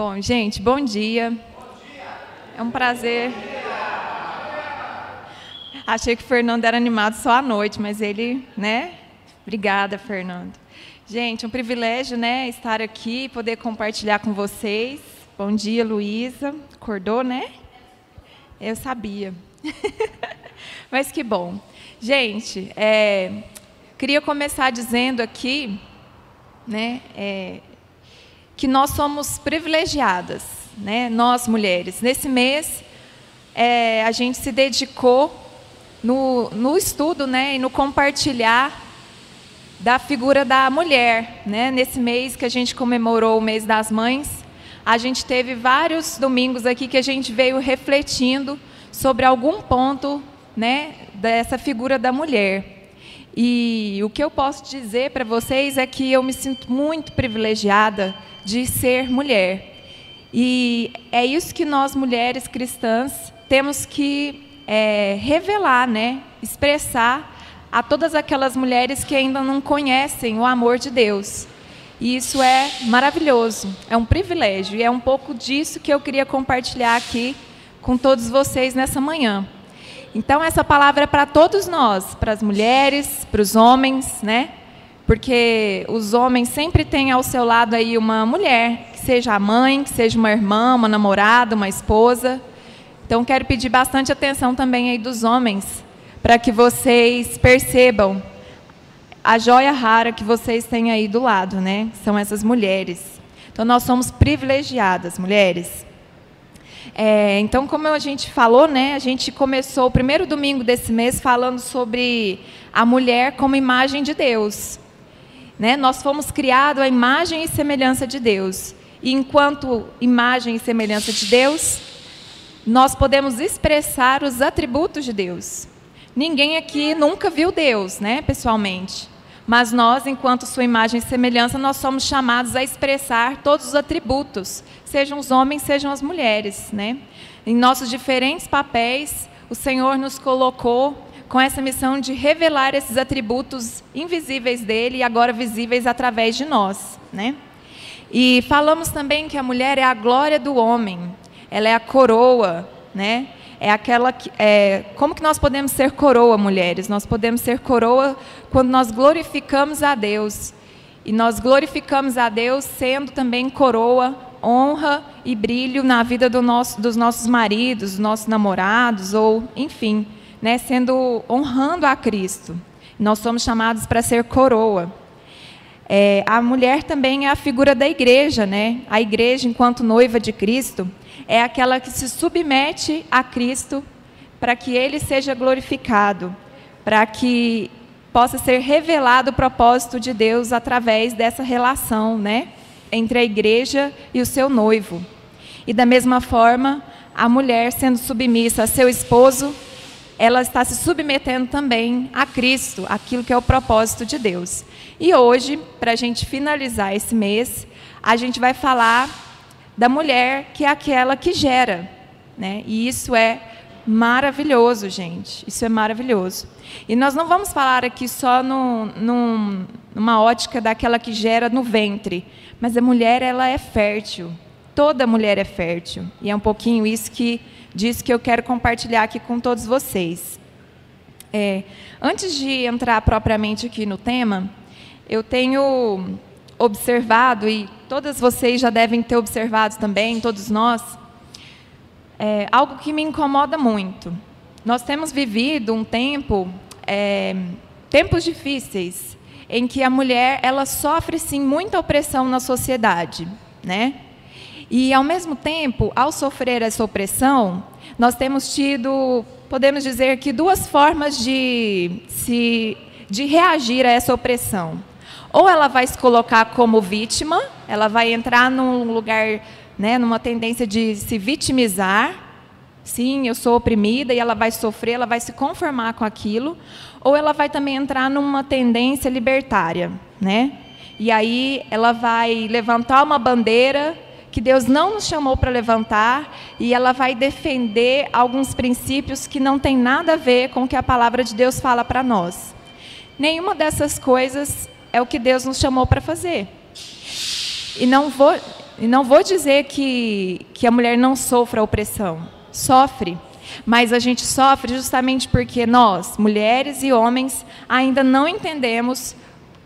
Bom, gente, bom dia. É um prazer. Achei que o Fernando era animado só à noite, mas ele, né? Obrigada, Fernando. Gente, um privilégio, né, estar aqui, poder compartilhar com vocês. Bom dia, Luísa. Acordou, né? Eu sabia. Mas que bom. Gente, queria começar dizendo aqui, né, que nós somos privilegiadas, né, nós mulheres. Nesse mês, a gente se dedicou no estudo, né, e no compartilhar da figura da mulher, né? Nesse mês que a gente comemorou o mês das mães, a gente teve vários domingos aqui que a gente veio refletindo sobre algum ponto, né, dessa figura da mulher. E o que eu posso dizer para vocês é que eu me sinto muito privilegiada de ser mulher. E é isso que nós, mulheres cristãs, temos que revelar, né? Expressar a todas aquelas mulheres que ainda não conhecem o amor de Deus. E isso é maravilhoso, é um privilégio. E é um pouco disso que eu queria compartilhar aqui com todos vocês nessa manhã. Então, essa palavra é para todos nós, para as mulheres, para os homens, né? Porque os homens sempre têm ao seu lado aí uma mulher, que seja a mãe, que seja uma irmã, uma namorada, uma esposa. Então, quero pedir bastante atenção também aí dos homens, para que vocês percebam a joia rara que vocês têm aí do lado, né? São essas mulheres. Então, nós somos privilegiadas, mulheres. Então, como a gente falou, né, a gente começou o primeiro domingo desse mês falando sobre a mulher como imagem de Deus. Né? Nós fomos criados à imagem e semelhança de Deus. E enquanto imagem e semelhança de Deus, nós podemos expressar os atributos de Deus. Ninguém aqui nunca viu Deus, né, pessoalmente. Mas nós, enquanto sua imagem e semelhança, nós somos chamados a expressar todos os atributos, sejam os homens, sejam as mulheres, né? Em nossos diferentes papéis, o Senhor nos colocou com essa missão de revelar esses atributos invisíveis dele e agora visíveis através de nós, né? E falamos também que a mulher é a glória do homem, ela é a coroa, né? É aquela que, como que nós podemos ser coroa, mulheres? Nós podemos ser coroa quando nós glorificamos a Deus. E nós glorificamos a Deus sendo também coroa, honra e brilho na vida dos nossos maridos, dos nossos namorados, ou enfim, né, honrando a Cristo. Nós somos chamados para ser coroa. A mulher também é a figura da igreja, né? A igreja, enquanto noiva de Cristo, é aquela que se submete a Cristo para que Ele seja glorificado, para que possa ser revelado o propósito de Deus através dessa relação, né, entre a igreja e o seu noivo. E da mesma forma, a mulher sendo submissa a seu esposo, ela está se submetendo também a Cristo, aquilo que é o propósito de Deus. E hoje, para a gente finalizar esse mês, a gente vai falar da mulher que é aquela que gera, né? E isso é maravilhoso, gente. Isso é maravilhoso. E nós não vamos falar aqui só numa ótica daquela que gera no ventre, mas a mulher, ela é fértil. Toda mulher é fértil. E é um pouquinho isso disso que eu quero compartilhar aqui com todos vocês. Antes de entrar propriamente aqui no tema, eu tenho observado, e todas vocês já devem ter observado também, todos nós, algo que me incomoda muito. Nós temos vivido um tempos difíceis, em que a mulher, ela sofre, sim, muita opressão na sociedade, né? E, ao mesmo tempo, ao sofrer essa opressão, nós temos tido, podemos dizer que, duas formas de reagir a essa opressão. Ou ela vai se colocar como vítima, ela vai entrar num lugar, né, numa tendência de se vitimizar. Sim, eu sou oprimida, e ela vai sofrer, ela vai se conformar com aquilo. Ou ela vai também entrar numa tendência libertária, né? E aí ela vai levantar uma bandeira que Deus não nos chamou para levantar, e ela vai defender alguns princípios que não tem nada a ver com o que a palavra de Deus fala para nós. Nenhuma dessas coisas é o que Deus nos chamou para fazer. E não vou E não vou dizer que a mulher não sofra opressão. Sofre. Mas a gente sofre justamente porque nós, mulheres e homens, ainda não entendemos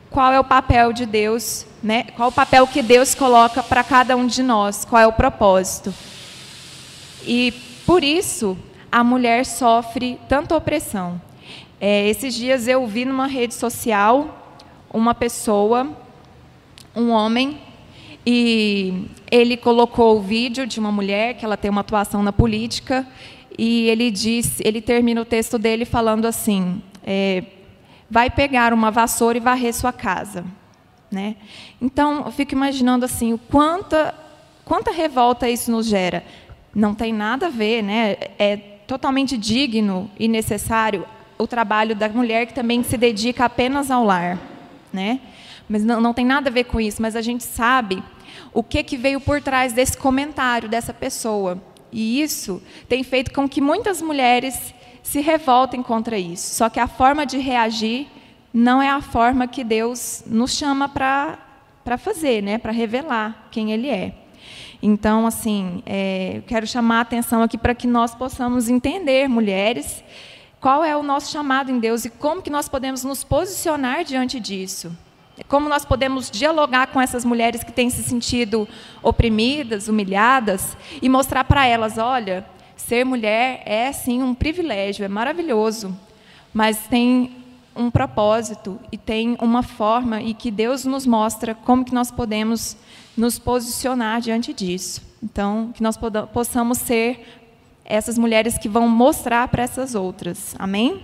qual é o papel de Deus, né? Qual o papel que Deus coloca para cada um de nós, qual é o propósito. E, por isso, a mulher sofre tanta opressão. Esses dias eu vi numa rede social uma pessoa, um homem, e ele colocou o vídeo de uma mulher, que ela tem uma atuação na política, e ele termina o texto dele falando assim, vai pegar uma vassoura e varrer sua casa. Né? Então, eu fico imaginando assim, quanta revolta isso nos gera. Não tem nada a ver, né? É totalmente digno e necessário o trabalho da mulher que também se dedica apenas ao lar. Né? Mas não tem nada a ver com isso, mas a gente sabe o que veio por trás desse comentário dessa pessoa. E isso tem feito com que muitas mulheres se revoltem contra isso. Só que a forma de reagir não é a forma que Deus nos chama para fazer, né? Para revelar quem Ele é. Então, assim, eu quero chamar a atenção aqui para que nós possamos entender, mulheres, qual é o nosso chamado em Deus e como que nós podemos nos posicionar diante disso. Como nós podemos dialogar com essas mulheres que têm se sentido oprimidas, humilhadas, e mostrar para elas, olha, ser mulher é sim um privilégio, é maravilhoso, mas tem um propósito e tem uma forma e que Deus nos mostra como que nós podemos nos posicionar diante disso. Então, que nós possamos ser essas mulheres que vão mostrar para essas outras. Amém?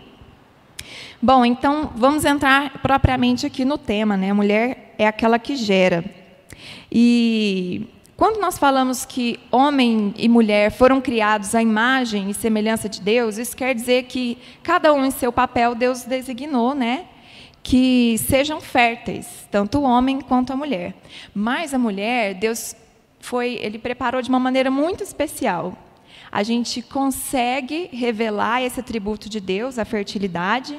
Bom, então, vamos entrar propriamente aqui no tema, né? A mulher é aquela que gera. E quando nós falamos que homem e mulher foram criados à imagem e semelhança de Deus, isso quer dizer que cada um em seu papel Deus designou, né? Que sejam férteis, tanto o homem quanto a mulher. Mas a mulher, Deus Ele preparou de uma maneira muito especial. A gente consegue revelar esse atributo de Deus, a fertilidade,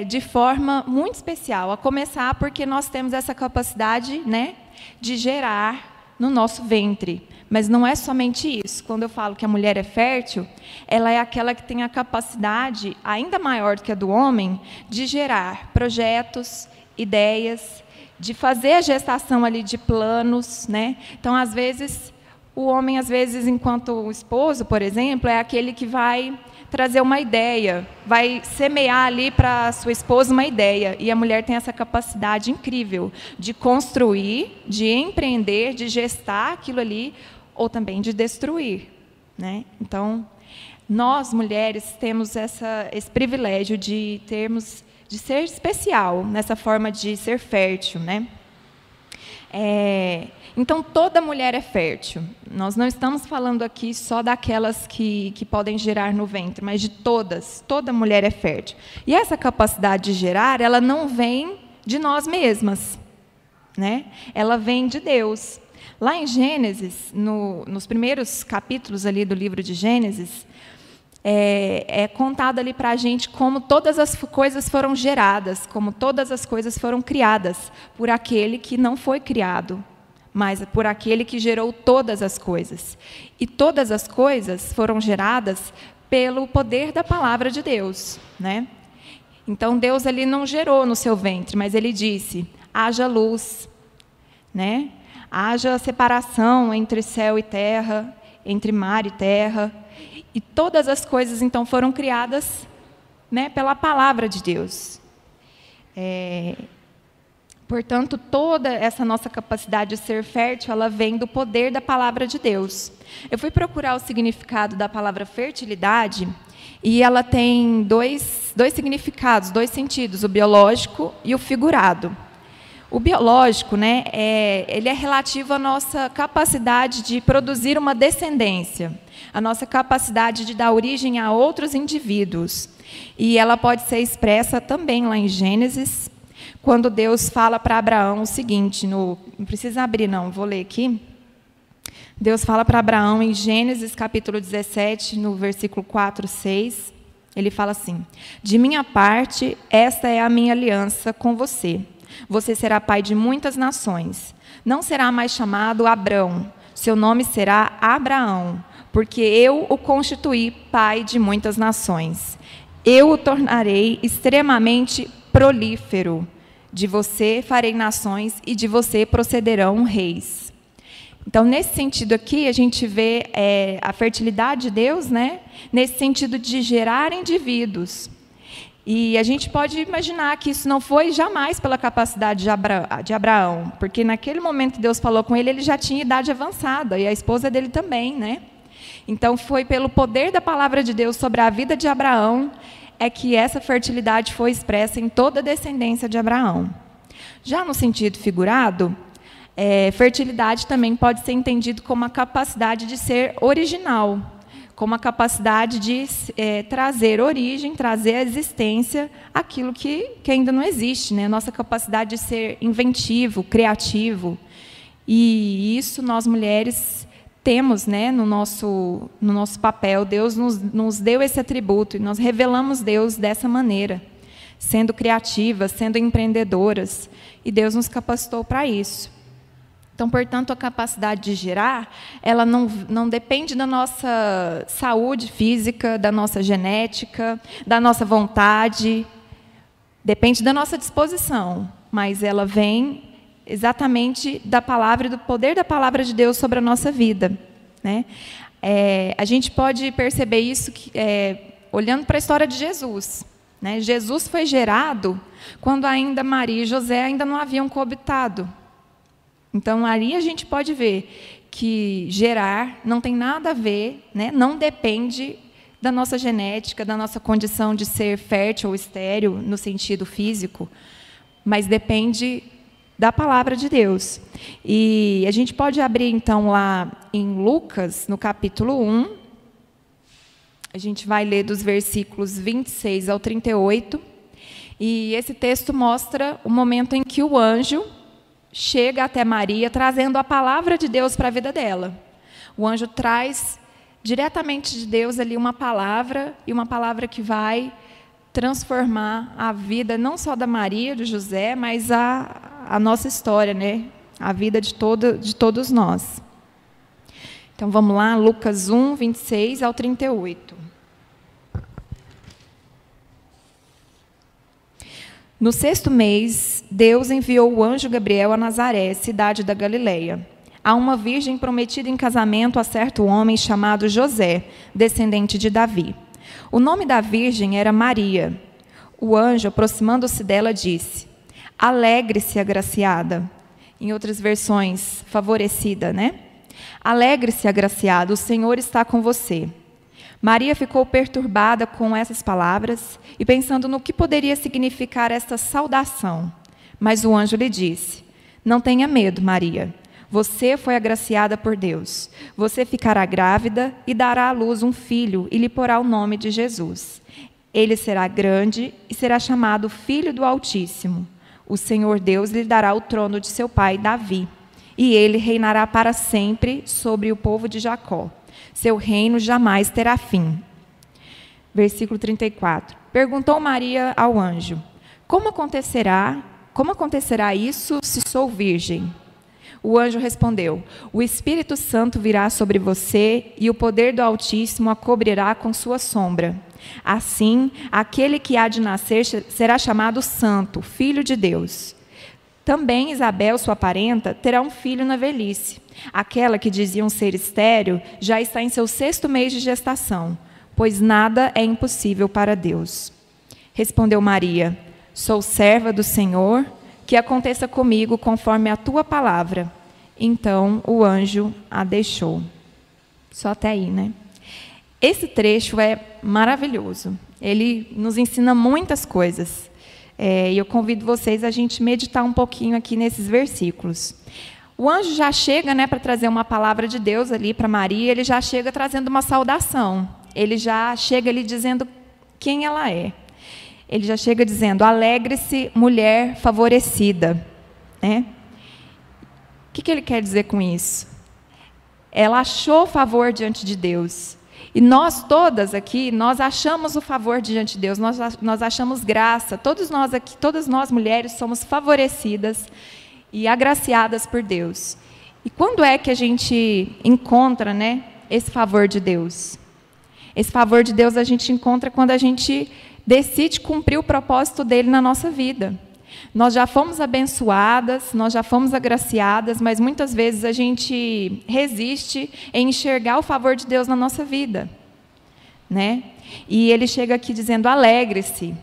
de forma muito especial, a começar porque nós temos essa capacidade, né, de gerar no nosso ventre. Mas não é somente isso. Quando eu falo que a mulher é fértil, ela é aquela que tem a capacidade, ainda maior do que a do homem, de gerar projetos, ideias, de fazer a gestação ali de planos, né? Então, às vezes, o homem, enquanto esposo, por exemplo, é aquele que vai trazer uma ideia, vai semear ali para a sua esposa uma ideia. E a mulher tem essa capacidade incrível de construir, de empreender, de gestar aquilo ali, ou também de destruir. Né? Então, nós, mulheres, temos esse privilégio de ser especial nessa forma de ser fértil. Né? Então, toda mulher é fértil. Nós não estamos falando aqui só daquelas que podem gerar no ventre, mas de todas. Toda mulher é fértil. E essa capacidade de gerar, ela não vem de nós mesmas. Né? Ela vem de Deus. Lá em Gênesis, nos primeiros capítulos ali do livro de Gênesis, é contado ali para a gente como todas as coisas foram geradas, como todas as coisas foram criadas por aquele que não foi criado, mas por aquele que gerou todas as coisas. E todas as coisas foram geradas pelo poder da palavra de Deus. Né? Então, Deus ali não gerou no seu ventre, mas Ele disse, haja luz, né? Haja separação entre céu e terra, entre mar e terra. E todas as coisas, então, foram criadas, né, pela palavra de Deus. Portanto, toda essa nossa capacidade de ser fértil, ela vem do poder da palavra de Deus. Eu fui procurar o significado da palavra fertilidade, e ela tem dois significados, dois sentidos, o biológico e o figurado. O biológico, né, ele é relativo à nossa capacidade de produzir uma descendência, a nossa capacidade de dar origem a outros indivíduos. E ela pode ser expressa também lá em Gênesis, quando Deus fala para Abraão o seguinte, não precisa abrir não, vou ler aqui. Deus fala para Abraão em Gênesis capítulo 17, no versículo 4, 6, ele fala assim, de minha parte, esta é a minha aliança com você. Você será pai de muitas nações. Não será mais chamado Abrão, seu nome será Abraão, porque eu o constituí pai de muitas nações. Eu o tornarei extremamente prolífero. De você farei nações e de você procederão reis. Então, nesse sentido aqui, a gente vê a fertilidade de Deus, né? Nesse sentido de gerar indivíduos. E a gente pode imaginar que isso não foi jamais pela capacidade de Abraão, porque naquele momento que Deus falou com ele, ele já tinha idade avançada, e a esposa dele também, né? Então, foi pelo poder da palavra de Deus sobre a vida de Abraão, é que essa fertilidade foi expressa em toda a descendência de Abraão. Já no sentido figurado, fertilidade também pode ser entendido como a capacidade de ser original, como a capacidade de trazer origem, trazer à existência aquilo que ainda não existe, né? Nossa capacidade de ser inventivo, criativo. E isso nós mulheres temos, né, no nosso papel. Deus nos deu esse atributo e nós revelamos Deus dessa maneira, sendo criativas, sendo empreendedoras. E Deus nos capacitou para isso. Então, portanto, a capacidade de gerar, ela não depende da nossa saúde física, da nossa genética, da nossa vontade, depende da nossa disposição, mas ela vem exatamente da palavra e do poder da palavra de Deus sobre a nossa vida, né? A gente pode perceber isso olhando para a história de Jesus, né? Jesus foi gerado quando ainda Maria e José ainda não haviam coabitado. Então, ali a gente pode ver que gerar não tem nada a ver, né? Não depende da nossa genética, da nossa condição de ser fértil ou estéril, no sentido físico, mas depende da palavra de Deus. E a gente pode abrir, então, lá em Lucas, no capítulo 1, a gente vai ler dos versículos 26 ao 38, e esse texto mostra o momento em que o anjo chega até Maria, trazendo a palavra de Deus para a vida dela. O anjo traz diretamente de Deus ali uma palavra, e uma palavra que vai transformar a vida, não só da Maria, do José, mas a nossa história, né? A vida de todos nós. Então, vamos lá, Lucas 1, 26 ao 38. No 6º mês, Deus enviou o anjo Gabriel a Nazaré, cidade da Galileia, a uma virgem prometida em casamento a certo homem chamado José, descendente de Davi. O nome da virgem era Maria. O anjo, aproximando-se dela, disse: Alegre-se, agraciada. Em outras versões, favorecida, né? Alegre-se, agraciada, o Senhor está com você. Maria ficou perturbada com essas palavras e pensando no que poderia significar esta saudação. Mas o anjo lhe disse: Não tenha medo, Maria. Você foi agraciada por Deus. Você ficará grávida e dará à luz um filho e lhe porá o nome de Jesus. Ele será grande e será chamado Filho do Altíssimo. O Senhor Deus lhe dará o trono de seu pai Davi, e ele reinará para sempre sobre o povo de Jacó. Seu reino jamais terá fim. Versículo 34. Perguntou Maria ao anjo: Como acontecerá isso se sou virgem? O anjo respondeu: O Espírito Santo virá sobre você e o poder do Altíssimo a cobrirá com sua sombra. Assim, aquele que há de nascer será chamado Santo, Filho de Deus. Também Isabel, sua parenta, terá um filho na velhice. Aquela que diziam ser estéril já está em seu 6º mês de gestação, pois nada é impossível para Deus. Respondeu Maria: Sou serva do Senhor, que aconteça comigo conforme a tua palavra. Então o anjo a deixou. Só até aí, né? Esse trecho é maravilhoso. Ele nos ensina muitas coisas. E eu convido vocês a gente meditar um pouquinho aqui nesses versículos. O anjo já chega, né, para trazer uma palavra de Deus ali para Maria, ele já chega trazendo uma saudação. Ele já chega ali dizendo quem ela é. Ele já chega dizendo: alegre-se, mulher favorecida. Né? O que ele quer dizer com isso? Ela achou favor diante de Deus. E nós todas aqui, nós achamos o favor diante de Deus, nós achamos graça. Todos nós aqui, todas nós mulheres somos favorecidas e agraciadas por Deus. E quando é que a gente encontra, né, esse favor de Deus? Esse favor de Deus a gente encontra quando a gente decide cumprir o propósito dele na nossa vida. Nós já fomos abençoadas, nós já fomos agraciadas, mas muitas vezes a gente resiste em enxergar o favor de Deus na nossa vida, né? E ele chega aqui dizendo: alegre-se.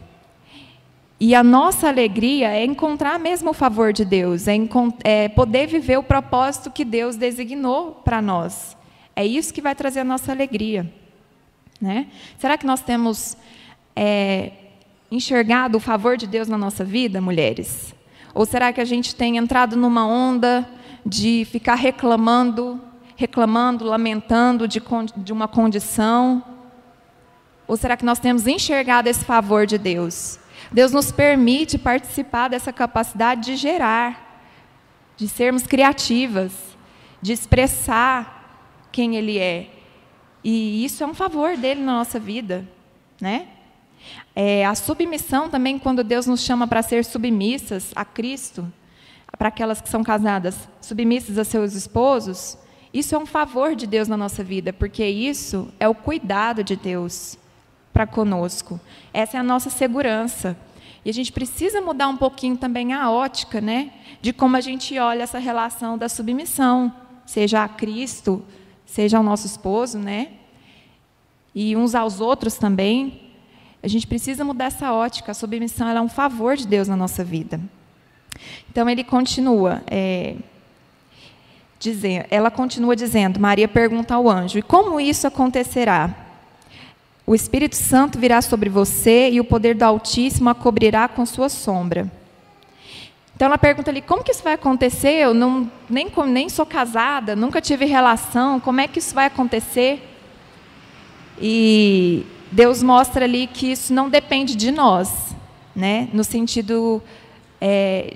E a nossa alegria é encontrar mesmo o favor de Deus, é poder viver o propósito que Deus designou para nós. É isso que vai trazer a nossa alegria, né? Será que nós temos enxergado o favor de Deus na nossa vida, mulheres? Ou será que a gente tem entrado numa onda de ficar reclamando, lamentando de uma condição? Ou será que nós temos enxergado esse favor de Deus? Deus nos permite participar dessa capacidade de gerar, de sermos criativas, de expressar quem Ele é. E isso é um favor dele na nossa vida, né? A submissão também, quando Deus nos chama para ser submissas a Cristo, para aquelas que são casadas, submissas a seus esposos, isso é um favor de Deus na nossa vida, porque isso é o cuidado de Deus para conosco. Essa é a nossa segurança. E a gente precisa mudar um pouquinho também a ótica, né, de como a gente olha essa relação da submissão, seja a Cristo, seja ao nosso esposo, né, e uns aos outros também. A gente precisa mudar essa ótica. A submissão, ela é um favor de Deus na nossa vida. Então, ele continua, ela continua dizendo, Maria pergunta ao anjo: e como isso acontecerá? O Espírito Santo virá sobre você e o poder do Altíssimo a cobrirá com sua sombra. Então, ela pergunta ali: como que isso vai acontecer? Eu nem sou casada, nunca tive relação, como é que isso vai acontecer? E Deus mostra ali que isso não depende de nós, né? No sentido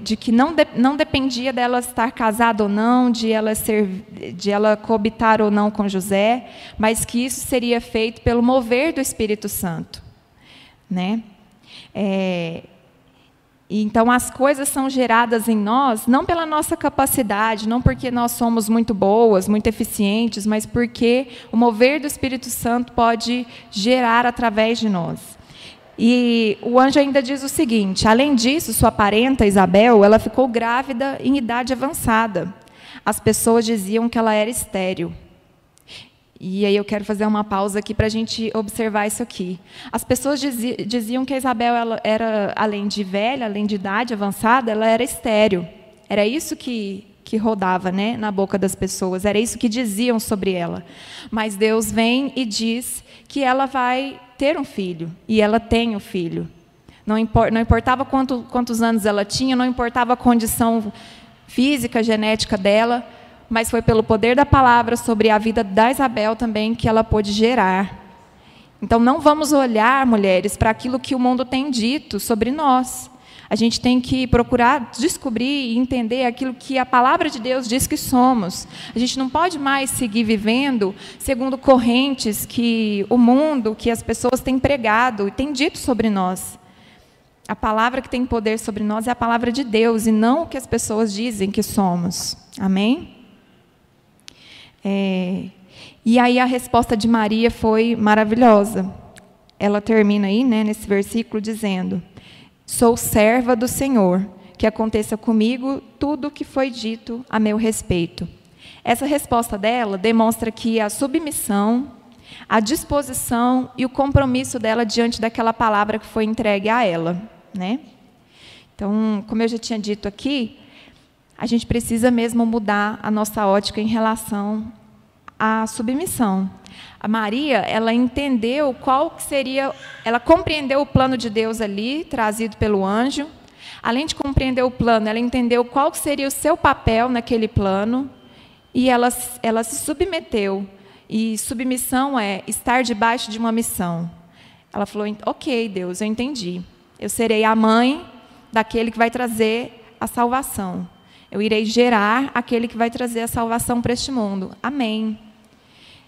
de que não dependia dela estar casada ou não, de ela coabitar ou não com José, mas que isso seria feito pelo mover do Espírito Santo, né? Então, as coisas são geradas em nós, não pela nossa capacidade, não porque nós somos muito boas, muito eficientes, mas porque o mover do Espírito Santo pode gerar através de nós. E o anjo ainda diz o seguinte: além disso, sua parenta Isabel, ela ficou grávida em idade avançada. As pessoas diziam que ela era estéril. E aí eu quero fazer uma pausa aqui para a gente observar isso aqui. As pessoas diziam que a Isabel ela era, além de velha, além de idade avançada, ela era estéril. Era isso que rodava, né, na boca das pessoas, era isso que diziam sobre ela. Mas Deus vem e diz que ela vai ter um filho, e ela tem um filho. Não importava quantos anos ela tinha, não importava a condição física, genética dela, mas foi pelo poder da palavra sobre a vida da Isabel também que ela pôde gerar. Então, não vamos olhar, mulheres, para aquilo que o mundo tem dito sobre nós. A gente tem que procurar descobrir e entender aquilo que a palavra de Deus diz que somos. A gente não pode mais seguir vivendo segundo correntes que o mundo, que as pessoas têm pregado e têm dito sobre nós. A palavra que tem poder sobre nós é a palavra de Deus e não o que as pessoas dizem que somos. Amém? E aí a resposta de Maria foi maravilhosa. Ela termina aí, né, nesse versículo dizendo: sou serva do Senhor, que aconteça comigo tudo o que foi dito a meu respeito. Essa resposta dela demonstra que a submissão, a disposição e o compromisso dela diante daquela palavra que foi entregue a ela, né? Então, como eu já tinha dito aqui, a gente precisa mesmo mudar a nossa ótica em relação à submissão. A Maria, ela entendeu qual que seria, ela compreendeu o plano de Deus ali, trazido pelo anjo. Além de compreender o plano, ela entendeu qual que seria o seu papel naquele plano, e ela se submeteu. E submissão é estar debaixo de uma missão. Ela falou: ok, Deus, eu entendi. Eu serei a mãe daquele que vai trazer a salvação. Eu irei gerar aquele que vai trazer a salvação para este mundo. Amém.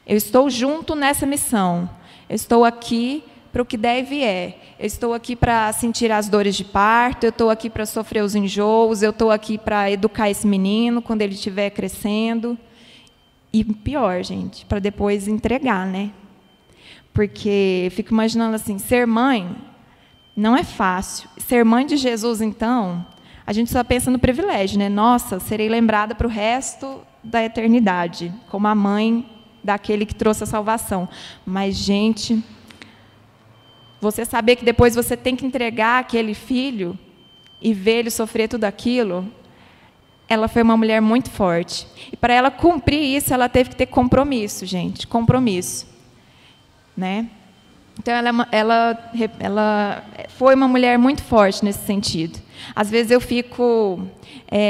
Eu estou junto nessa missão. Eu estou aqui para o que deve é. Eu estou aqui para sentir as dores de parto, eu estou aqui para sofrer os enjoos, eu estou aqui para educar esse menino quando ele estiver crescendo. E pior, gente, para depois entregar, né? Porque eu fico imaginando assim, ser mãe não é fácil. Ser mãe de Jesus, então, a gente só pensa no privilégio, né? Nossa, serei lembrada para o resto da eternidade, como a mãe daquele que trouxe a salvação. Mas, gente, você saber que depois você tem que entregar aquele filho e ver ele sofrer tudo aquilo, ela foi uma mulher muito forte. E para ela cumprir isso, ela teve que ter compromisso, gente, compromisso, né? Então, ela foi uma mulher muito forte nesse sentido. Às vezes eu fico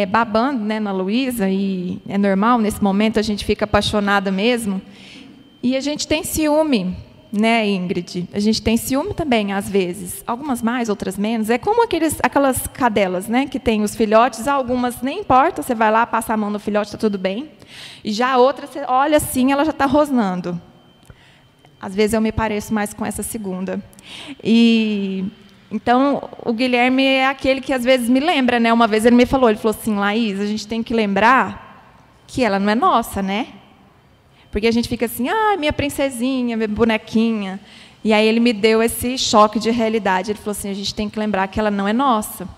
babando, né, na Luísa, e é normal, nesse momento a gente fica apaixonada mesmo, e a gente tem ciúme, né, Ingrid? A gente tem ciúme também, às vezes. Algumas mais, outras menos. É como aquelas cadelas, né, que tem os filhotes. Algumas nem importa, você vai lá, passa a mão no filhote, está tudo bem. E já a outra, você olha assim, ela já está rosnando. Às vezes eu me pareço mais com essa segunda. Então, o Guilherme é aquele que às vezes me lembra, né? Uma vez ele falou assim, Laís, a gente tem que lembrar que ela não é nossa, né? Porque a gente fica assim, minha princesinha, minha bonequinha. E aí ele me deu esse choque de realidade. Ele falou assim, a gente tem que lembrar que ela não é nossa.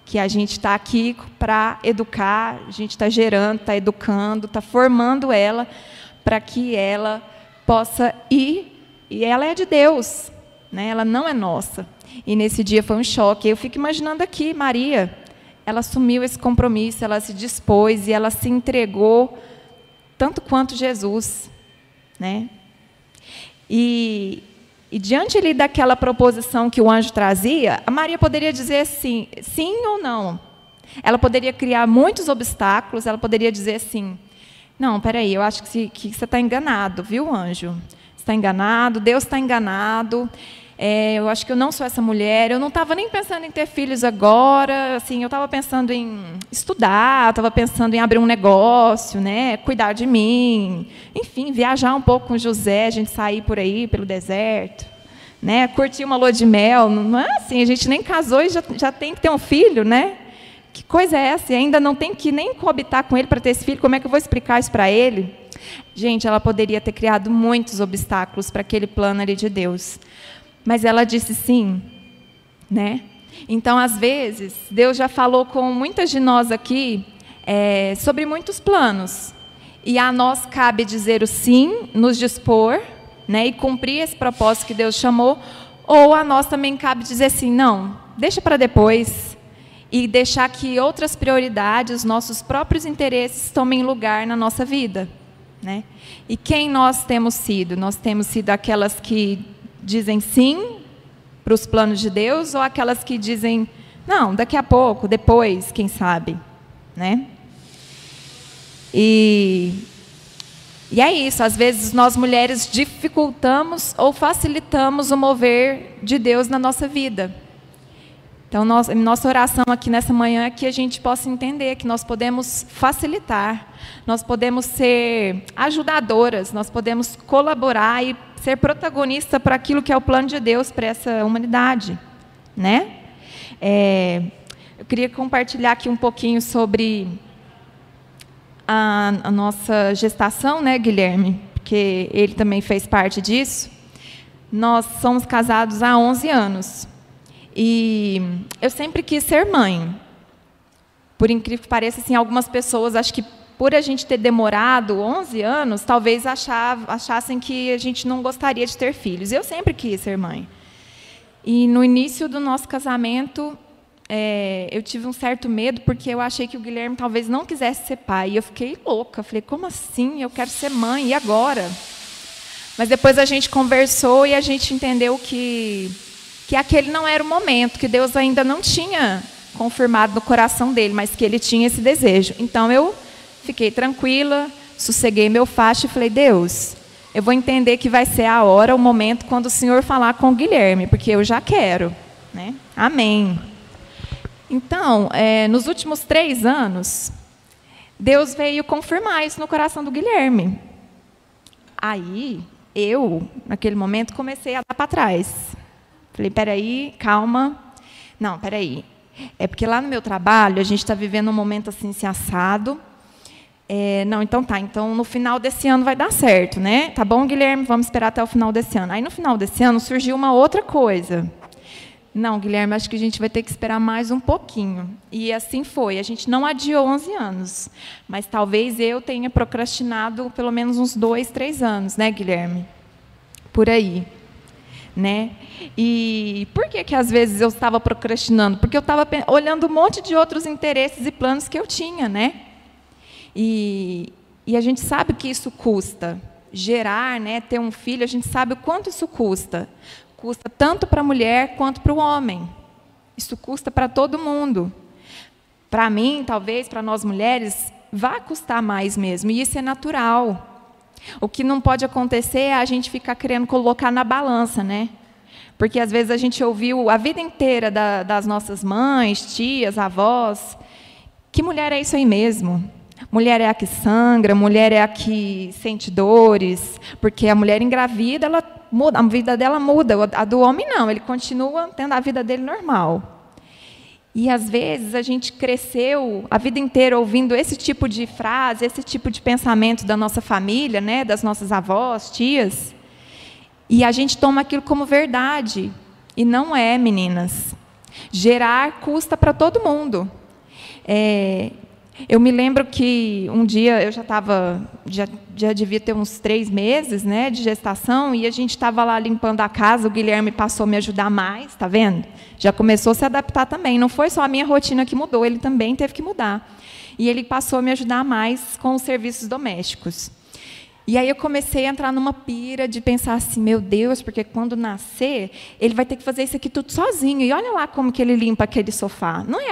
Que a gente está aqui para educar, a gente está gerando, está educando, está formando ela para que ela possa ir. E ela é de Deus, né? Ela não é nossa. E nesse dia foi um choque. Eu fico imaginando aqui, Maria, ela assumiu esse compromisso, ela se dispôs e ela se entregou tanto quanto Jesus, né? E diante ali daquela proposição que o anjo trazia, a Maria poderia dizer assim, sim ou não. Ela poderia criar muitos obstáculos, ela poderia dizer assim, não, peraí, eu acho que você está enganado, viu, anjo? Você está enganado, Deus está enganado. Eu acho que eu não sou essa mulher, eu não estava nem pensando em ter filhos agora, assim, eu estava pensando em estudar, estava pensando em abrir um negócio, né, cuidar de mim, enfim, viajar um pouco com José, a gente sair por aí, pelo deserto, né, curtir uma lua de mel, não é assim, a gente nem casou e já tem que ter um filho, né? Que coisa é essa? E ainda não tem que nem coabitar com ele para ter esse filho, como é que eu vou explicar isso para ele? Gente, ela poderia ter criado muitos obstáculos para aquele plano ali de Deus. Mas ela disse sim, né? Então, às vezes, Deus já falou com muitas de nós aqui sobre muitos planos. E a nós cabe dizer o sim, nos dispor, né, e cumprir esse propósito que Deus chamou, ou a nós também cabe dizer assim, não, deixa para depois, e deixar que outras prioridades, nossos próprios interesses, tomem lugar na nossa vida, né? E quem nós temos sido? Nós temos sido aquelas que dizem sim para os planos de Deus, ou aquelas que dizem, não, daqui a pouco, depois, quem sabe, né? E é isso, às vezes nós mulheres dificultamos ou facilitamos o mover de Deus na nossa vida. Então, nossa oração aqui nessa manhã é que a gente possa entender que nós podemos facilitar, nós podemos ser ajudadoras, nós podemos colaborar e ser protagonista para aquilo que é o plano de Deus para essa humanidade, né? Eu queria compartilhar aqui um pouquinho sobre a nossa gestação, né, Guilherme? Porque ele também fez parte disso. Nós somos casados há 11 anos. E eu sempre quis ser mãe. Por incrível que pareça, assim, algumas pessoas, acho que por a gente ter demorado 11 anos, talvez achassem que a gente não gostaria de ter filhos. Eu sempre quis ser mãe. E no início do nosso casamento, eu tive um certo medo, porque eu achei que o Guilherme talvez não quisesse ser pai. E eu fiquei louca. Falei, como assim? Eu quero ser mãe, e agora? Mas depois a gente conversou e a gente entendeu que aquele não era o momento, que Deus ainda não tinha confirmado no coração dele, mas que ele tinha esse desejo. Então, eu fiquei tranquila, sosseguei meu facho e falei, Deus, eu vou entender que vai ser a hora, o momento, quando o Senhor falar com o Guilherme, porque eu já quero, né? Amém. Então, nos últimos 3 anos, Deus veio confirmar isso no coração do Guilherme. Aí, eu, naquele momento, comecei a dar para trás. Falei, peraí, calma. Não, peraí. É porque lá no meu trabalho, a gente está vivendo um momento assim, se assado. Não, então tá. Então, no final desse ano vai dar certo, né? Tá bom, Guilherme? Vamos esperar até o final desse ano. Aí, no final desse ano, surgiu uma outra coisa. Não, Guilherme, acho que a gente vai ter que esperar mais um pouquinho. E assim foi. A gente não adiou 11 anos. Mas talvez eu tenha procrastinado pelo menos uns 2, 3 anos, né, Guilherme? Por aí. Né? E por que às vezes eu estava procrastinando? Porque eu estava olhando um monte de outros interesses e planos que eu tinha, né? E a gente sabe que isso custa. Gerar, né, ter um filho, a gente sabe o quanto isso custa. Custa tanto para a mulher quanto para o homem. Isso custa para todo mundo. Para mim, talvez, para nós mulheres, vai custar mais mesmo. E isso é natural. O que não pode acontecer é a gente ficar querendo colocar na balança, né? Porque, às vezes, a gente ouviu a vida inteira das nossas mães, tias, avós, que mulher é isso aí mesmo. Mulher é a que sangra, mulher é a que sente dores, porque a mulher engravida, ela muda, a vida dela muda, a do homem não, ele continua tendo a vida dele normal. E, às vezes, a gente cresceu a vida inteira ouvindo esse tipo de frase, esse tipo de pensamento da nossa família, né, das nossas avós, tias, e a gente toma aquilo como verdade. E não é, meninas. Gerar custa para todo mundo. Eu me lembro que um dia eu já devia ter uns 3 meses, né, de gestação, e a gente estava lá limpando a casa, o Guilherme passou a me ajudar mais, está vendo? Já começou a se adaptar também, não foi só a minha rotina que mudou, ele também teve que mudar. E ele passou a me ajudar mais com os serviços domésticos. E aí eu comecei a entrar numa pira de pensar assim, meu Deus, porque quando nascer, ele vai ter que fazer isso aqui tudo sozinho. E olha lá como que ele limpa aquele sofá. Não é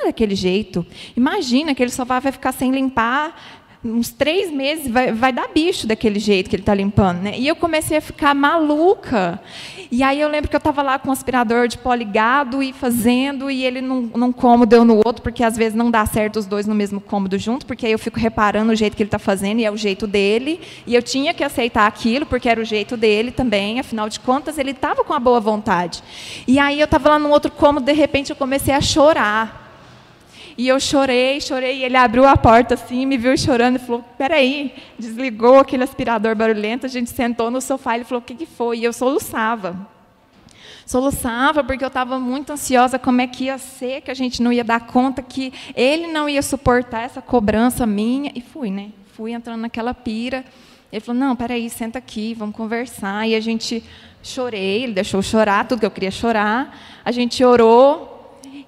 daquele jeito. Imagina, aquele sofá vai ficar sem limpar uns 3 meses, vai dar bicho daquele jeito que ele está limpando, né? E eu comecei a ficar maluca. E aí eu lembro que eu estava lá com um aspirador de pó ligado e fazendo, e ele num cômodo, eu no outro, porque às vezes não dá certo os dois no mesmo cômodo junto, porque aí eu fico reparando o jeito que ele está fazendo, e é o jeito dele, e eu tinha que aceitar aquilo, porque era o jeito dele também, afinal de contas, ele estava com a boa vontade. E aí eu estava lá no outro cômodo, de repente eu comecei a chorar. E eu chorei, e ele abriu a porta assim, me viu chorando e falou, peraí, desligou aquele aspirador barulhento, a gente sentou no sofá, ele falou, o que foi? E eu soluçava. Soluçava porque eu estava muito ansiosa como é que ia ser, que a gente não ia dar conta, que ele não ia suportar essa cobrança minha. E fui, né? Fui entrando naquela pira. Ele falou, não, peraí, senta aqui, vamos conversar. E a gente chorei, ele deixou eu chorar, tudo que eu queria chorar. A gente orou.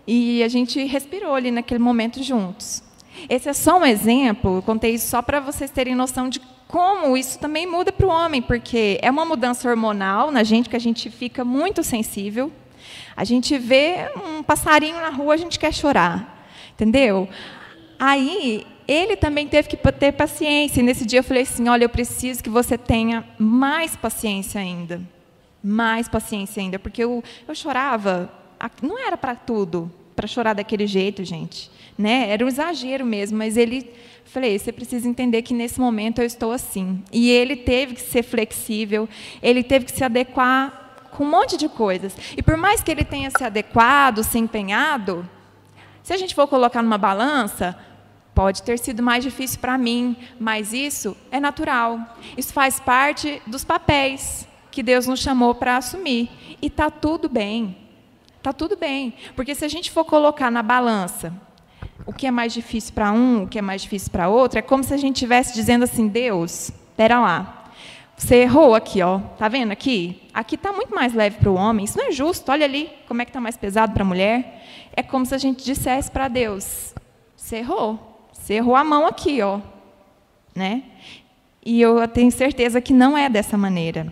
E a gente respirou ali naquele momento juntos. Esse é só um exemplo, eu contei isso só para vocês terem noção de como isso também muda para o homem, porque é uma mudança hormonal na gente, que a gente fica muito sensível. A gente vê um passarinho na rua, a gente quer chorar, entendeu? Aí, ele também teve que ter paciência, e nesse dia eu falei assim, olha, eu preciso que você tenha mais paciência ainda, porque eu chorava. Não era para tudo, para chorar daquele jeito, gente. Né? Era um exagero mesmo, mas falei, você precisa entender que nesse momento eu estou assim. E ele teve que ser flexível, ele teve que se adequar com um monte de coisas. E por mais que ele tenha se adequado, se empenhado, se a gente for colocar numa balança, pode ter sido mais difícil para mim, mas isso é natural. Isso faz parte dos papéis que Deus nos chamou para assumir. E está tudo bem. Está tudo bem, porque se a gente for colocar na balança o que é mais difícil para um, o que é mais difícil para outro, é como se a gente estivesse dizendo assim, Deus, espera lá, você errou aqui, ó, tá vendo aqui? Aqui está muito mais leve para o homem, isso não é justo, olha ali como é que está mais pesado para a mulher. É como se a gente dissesse para Deus, você errou a mão aqui, ó, né? E eu tenho certeza que não é dessa maneira.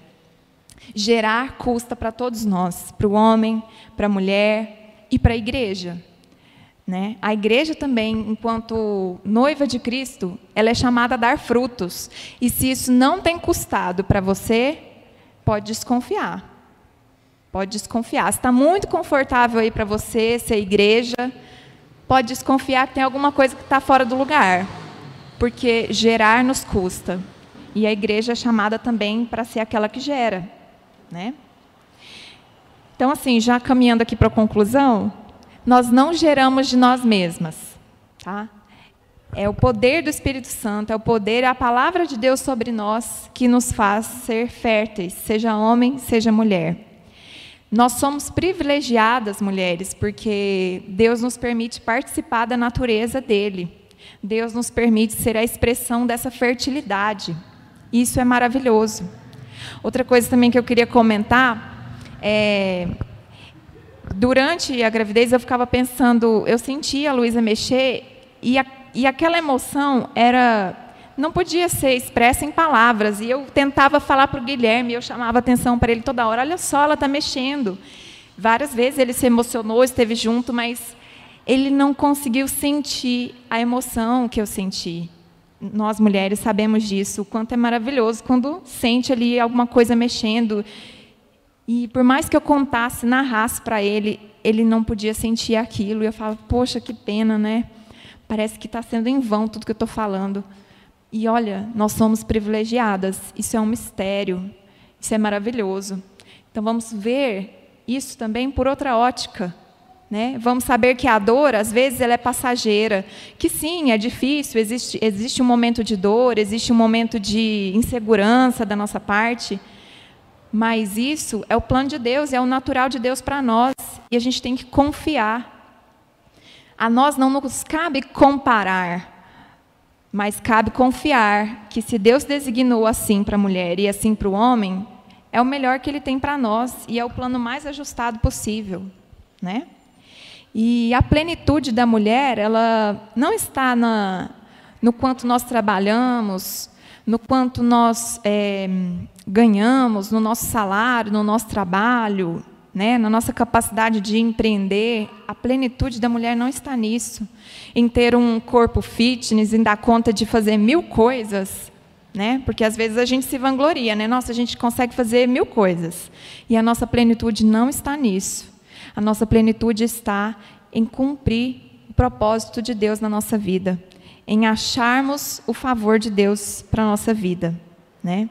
Gerar custa para todos nós, para o homem, para a mulher e para a igreja. Né? A igreja também, enquanto noiva de Cristo, ela é chamada a dar frutos. E se isso não tem custado para você, pode desconfiar. Pode desconfiar. Se está muito confortável aí para você ser igreja, pode desconfiar que tem alguma coisa que está fora do lugar. Porque gerar nos custa. E a igreja é chamada também para ser aquela que gera, né? Então, assim, já caminhando aqui para a conclusão, nós não geramos de nós mesmas, tá? É o poder do Espírito Santo, é o poder, é a palavra de Deus sobre nós que nos faz ser férteis, seja homem, seja mulher. Nós somos privilegiadas, mulheres, porque Deus nos permite participar da natureza dele. Deus nos permite ser a expressão dessa fertilidade. Isso é maravilhoso. Outra coisa também que eu queria comentar durante a gravidez eu ficava pensando, eu sentia a Luísa mexer e aquela emoção não podia ser expressa em palavras. E eu tentava falar para o Guilherme, eu chamava atenção para ele toda hora, olha só, ela está mexendo. Várias vezes ele se emocionou, esteve junto, mas ele não conseguiu sentir a emoção que eu senti. Nós, mulheres, sabemos disso, o quanto é maravilhoso quando sente ali alguma coisa mexendo. E por mais que eu contasse, narrasse para ele, ele não podia sentir aquilo. E eu falava, poxa, que pena, né? Parece que está sendo em vão tudo que eu estou falando. E olha, nós somos privilegiadas, isso é um mistério, isso é maravilhoso. Então vamos ver isso também por outra ótica, né? Vamos saber que a dor, às vezes, ela é passageira, que sim, é difícil, existe um momento de dor, existe um momento de insegurança da nossa parte, mas isso é o plano de Deus, é o natural de Deus para nós, e a gente tem que confiar. A nós não nos cabe comparar, mas cabe confiar que se Deus designou assim para a mulher e assim para o homem, é o melhor que Ele tem para nós e é o plano mais ajustado possível, né? E a plenitude da mulher, ela não está no quanto nós trabalhamos, no quanto nós ganhamos, no nosso salário, no nosso trabalho, né, na nossa capacidade de empreender. A plenitude da mulher não está nisso, em ter um corpo fitness, em dar conta de fazer 1000 coisas, né? Porque às vezes a gente se vangloria, né? Nossa, a gente consegue fazer 1000 coisas. E a nossa plenitude não está nisso. A nossa plenitude está em cumprir o propósito de Deus na nossa vida, em acharmos o favor de Deus para a nossa vida, né?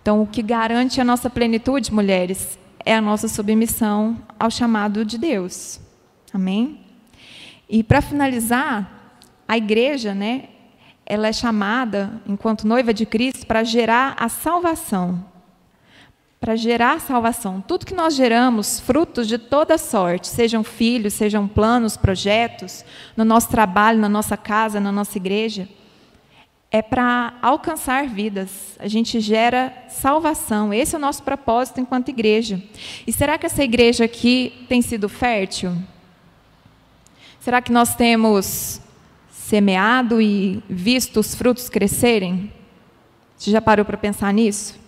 Então, o que garante a nossa plenitude, mulheres, é a nossa submissão ao chamado de Deus. Amém? E, para finalizar, a igreja, né, ela é chamada, enquanto noiva de Cristo, para gerar a salvação. Para gerar a salvação. Tudo que nós geramos, frutos de toda sorte, sejam filhos, sejam planos, projetos, no nosso trabalho, na nossa casa, na nossa igreja, é para alcançar vidas. A gente gera salvação. Esse é o nosso propósito enquanto igreja. E será que essa igreja aqui tem sido fértil? Será que nós temos semeado e visto os frutos crescerem? Você já parou para pensar nisso?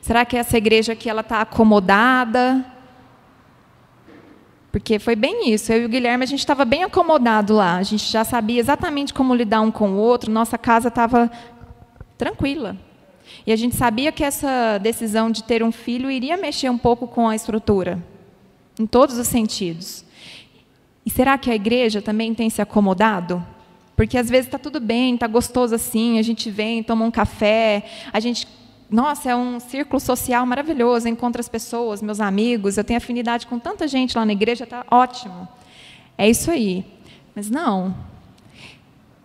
Será que essa igreja aqui está acomodada? Porque foi bem isso. Eu e o Guilherme, a gente estava bem acomodado lá. A gente já sabia exatamente como lidar um com o outro. Nossa casa estava tranquila. E a gente sabia que essa decisão de ter um filho iria mexer um pouco com a estrutura, em todos os sentidos. E será que a igreja também tem se acomodado? Porque às vezes está tudo bem, está gostoso assim, a gente vem, toma um café, a gente... Nossa, é um círculo social maravilhoso, encontro as pessoas, meus amigos, eu tenho afinidade com tanta gente lá na igreja, está ótimo. É isso aí. Mas não.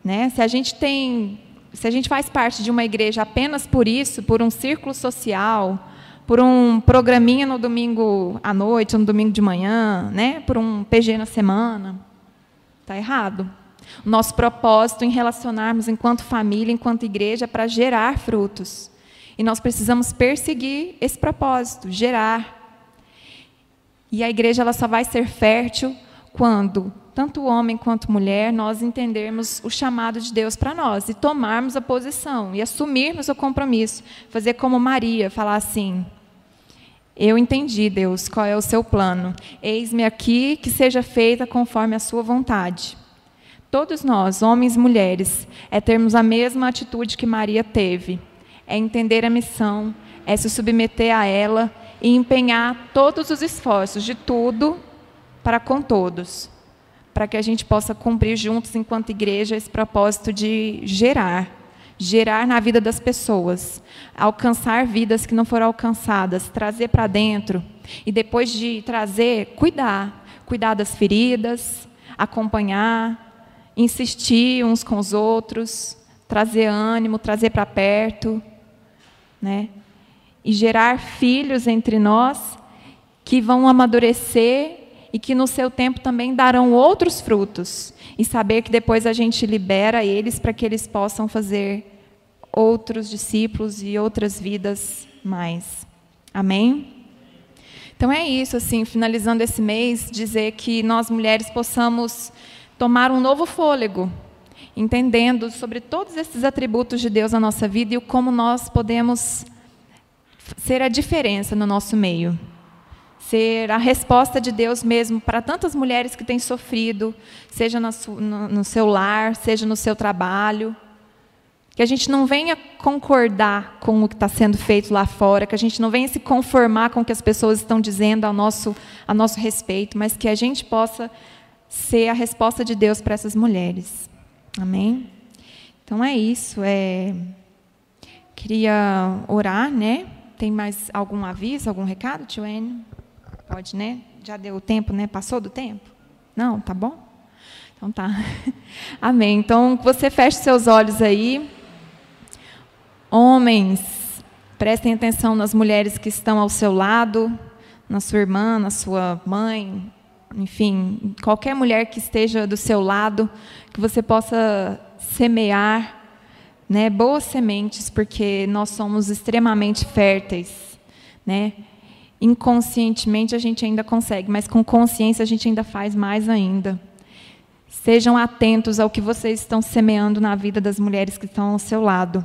Né? Se a gente faz parte de uma igreja apenas por isso, por um círculo social, por um programinha no domingo à noite, ou no domingo de manhã, né? Por um PG na semana, está errado. O nosso propósito em relacionarmos enquanto família, enquanto igreja, é para gerar frutos. E nós precisamos perseguir esse propósito, gerar. E a igreja ela só vai ser fértil quando, tanto homem quanto mulher, nós entendermos o chamado de Deus para nós e tomarmos a posição e assumirmos o compromisso. Fazer como Maria, falar assim, eu entendi, Deus, qual é o seu plano. Eis-me aqui, que seja feita conforme a sua vontade. Todos nós, homens e mulheres, é termos a mesma atitude que Maria teve. É entender a missão, é se submeter a ela e empenhar todos os esforços de tudo para com todos, para que a gente possa cumprir juntos, enquanto igreja, esse propósito de gerar gerar na vida das pessoas, alcançar vidas que não foram alcançadas, trazer para dentro e depois de trazer, cuidar das feridas, acompanhar, insistir uns com os outros, trazer ânimo, trazer para perto, né? E gerar filhos entre nós que vão amadurecer e que no seu tempo também darão outros frutos. E saber que depois a gente libera eles para que eles possam fazer outros discípulos e outras vidas mais. Amém? Então é isso, assim, finalizando esse mês, dizer que nós mulheres possamos tomar um novo fôlego, entendendo sobre todos esses atributos de Deus na nossa vida e como nós podemos ser a diferença no nosso meio. Ser a resposta de Deus mesmo para tantas mulheres que têm sofrido, seja no seu lar, seja no seu trabalho. Que a gente não venha concordar com o que está sendo feito lá fora, que a gente não venha se conformar com o que as pessoas estão dizendo a nosso respeito, mas que a gente possa ser a resposta de Deus para essas mulheres. Amém? Então é isso. Queria orar, né? Tem mais algum aviso, algum recado, tio Enio? Pode, né? Já deu o tempo, né? Passou do tempo? Não? Tá bom? Então tá. Amém. Então, você feche seus olhos aí. Homens, prestem atenção nas mulheres que estão ao seu lado, na sua irmã, na sua mãe, enfim, qualquer mulher que esteja do seu lado, que você possa semear, né, boas sementes, porque nós somos extremamente férteis, né? Inconscientemente a gente ainda consegue, mas com consciência a gente ainda faz mais ainda. Sejam atentos ao que vocês estão semeando na vida das mulheres que estão ao seu lado.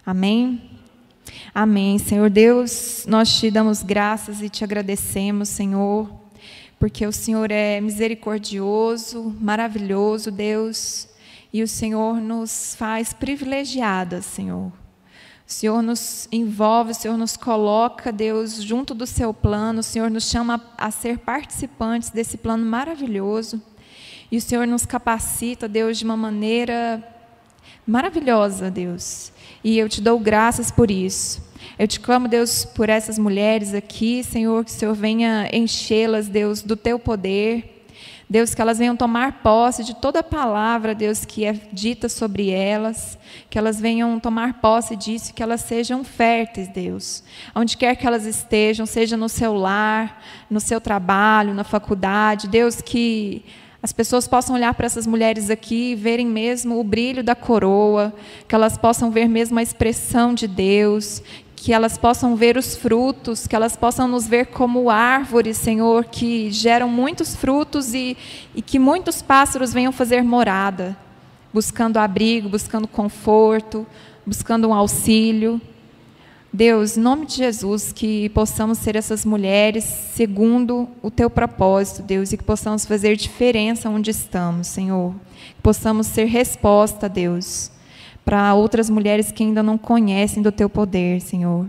Amém? Amém. Senhor Deus, nós te damos graças e te agradecemos, Senhor, porque o Senhor é misericordioso, maravilhoso, Deus, e o Senhor nos faz privilegiadas, Senhor. O Senhor nos envolve, o Senhor nos coloca, Deus, junto do seu plano, o Senhor nos chama a ser participantes desse plano maravilhoso. E o Senhor nos capacita, Deus, de uma maneira maravilhosa, Deus. E eu te dou graças por isso. Eu te clamo, Deus, por essas mulheres aqui, Senhor, que o Senhor venha enchê-las, Deus, do teu poder. Deus, que elas venham tomar posse de toda a palavra, Deus, que é dita sobre elas, que elas venham tomar posse disso, que elas sejam férteis, Deus, onde quer que elas estejam, seja no seu lar, no seu trabalho, na faculdade, Deus, que as pessoas possam olhar para essas mulheres aqui e verem mesmo o brilho da coroa, que elas possam ver mesmo a expressão de Deus, que elas possam ver os frutos, que elas possam nos ver como árvores, Senhor, que geram muitos frutos e que muitos pássaros venham fazer morada, buscando abrigo, buscando conforto, buscando um auxílio. Deus, em nome de Jesus, que possamos ser essas mulheres segundo o teu propósito, Deus, e que possamos fazer diferença onde estamos, Senhor. Que possamos ser resposta, Deus, para outras mulheres que ainda não conhecem do teu poder, Senhor.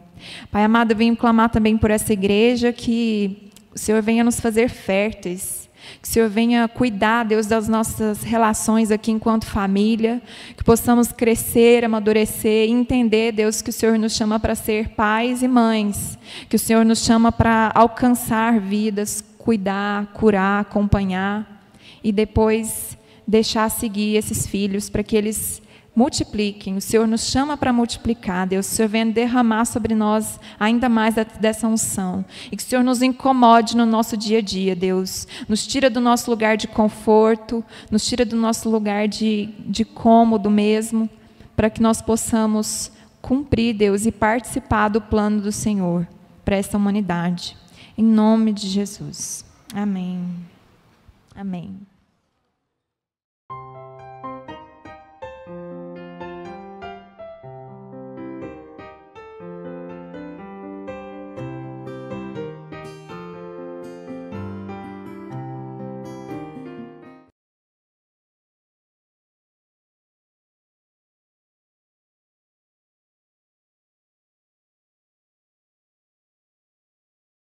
Pai amado, eu venho clamar também por essa igreja, que o Senhor venha nos fazer férteis, que o Senhor venha cuidar, Deus, das nossas relações aqui enquanto família, que possamos crescer, amadurecer e entender, Deus, que o Senhor nos chama para ser pais e mães, que o Senhor nos chama para alcançar vidas, cuidar, curar, acompanhar e depois deixar seguir esses filhos para que eles multipliquem. O Senhor nos chama para multiplicar, Deus. O Senhor venha derramar sobre nós ainda mais dessa unção. E que o Senhor nos incomode no nosso dia a dia, Deus. Nos tira do nosso lugar de conforto, nos tira do nosso lugar de cômodo mesmo, para que nós possamos cumprir, Deus, e participar do plano do Senhor para essa humanidade. Em nome de Jesus. Amém. Amém.